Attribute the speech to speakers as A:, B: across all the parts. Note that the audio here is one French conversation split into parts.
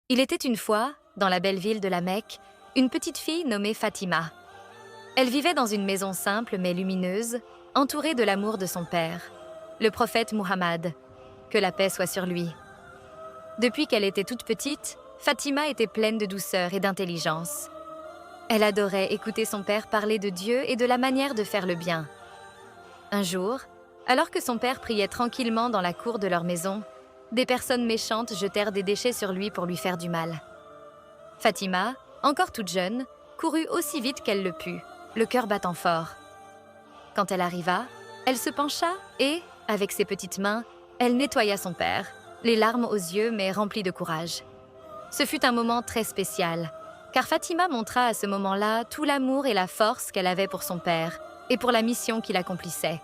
A: Il était une fois, dans la belle ville de la Mecque, une petite fille nommée Fatima. Elle vivait dans une maison simple mais lumineuse, entourée de l'amour de son père, le prophète Muhammad, que la paix soit sur lui. Depuis qu'elle était toute petite, Fatima était pleine de douceur et d'intelligence. Elle adorait écouter son père parler de Dieu et de la manière de faire le bien. Un jour, alors que son père priait tranquillement dans la cour de leur maison, des personnes méchantes jetèrent des déchets sur lui pour lui faire du mal. Fatima, encore toute jeune, courut aussi vite qu'elle le put, le cœur battant fort. Quand elle arriva, elle se pencha et, avec ses petites mains, elle nettoya son père, les larmes aux yeux mais remplie de courage. Ce fut un moment très spécial, car Fatima montra à ce moment-là tout l'amour et la force qu'elle avait pour son père et pour la mission qu'il accomplissait.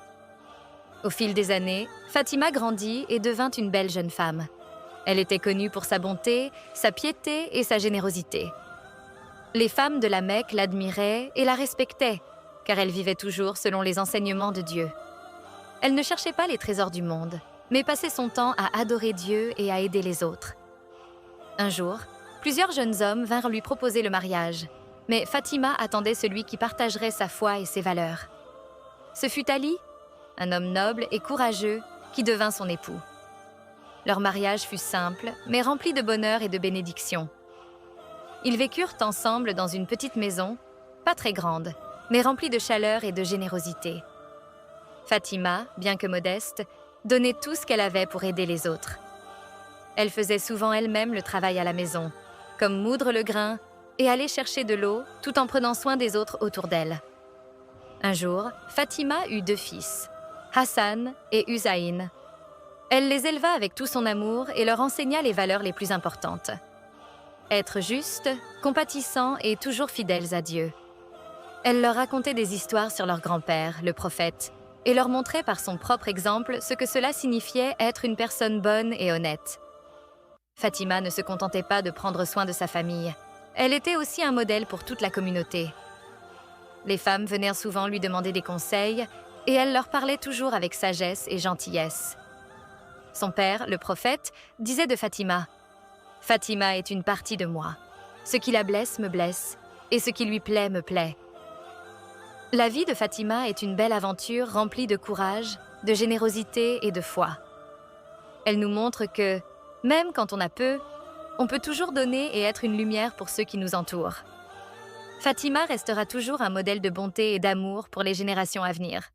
A: Au fil des années, Fatima grandit et devint une belle jeune femme. Elle était connue pour sa bonté, sa piété et sa générosité. Les femmes de la Mecque l'admiraient et la respectaient, car elle vivait toujours selon les enseignements de Dieu. Elle ne cherchait pas les trésors du monde, mais passait son temps à adorer Dieu et à aider les autres. Un jour, plusieurs jeunes hommes vinrent lui proposer le mariage, mais Fatima attendait celui qui partagerait sa foi et ses valeurs. Ce fut Ali, un homme noble et courageux, qui devint son époux. Leur mariage fut simple, mais rempli de bonheur et de bénédictions. Ils vécurent ensemble dans une petite maison, pas très grande, mais remplie de chaleur et de générosité. Fatima, bien que modeste, donnait tout ce qu'elle avait pour aider les autres. Elle faisait souvent elle-même le travail à la maison, comme moudre le grain et aller chercher de l'eau, tout en prenant soin des autres autour d'elle. Un jour, Fatima eut 2 fils, Hassan et Hussein. Elle les éleva avec tout son amour et leur enseigna les valeurs les plus importantes. Être juste, compatissant et toujours fidèles à Dieu. Elle leur racontait des histoires sur leur grand-père, le prophète, et leur montrait par son propre exemple ce que cela signifiait être une personne bonne et honnête. Fatima ne se contentait pas de prendre soin de sa famille. Elle était aussi un modèle pour toute la communauté. Les femmes venaient souvent lui demander des conseils et elle leur parlait toujours avec sagesse et gentillesse. Son père, le prophète, disait de Fatima « Fatima est une partie de moi. Ce qui la blesse me blesse, et ce qui lui plaît me plaît. » La vie de Fatima est une belle aventure remplie de courage, de générosité et de foi. Elle nous montre que, même quand on a peu, on peut toujours donner et être une lumière pour ceux qui nous entourent. Fatima restera toujours un modèle de bonté et d'amour pour les générations à venir.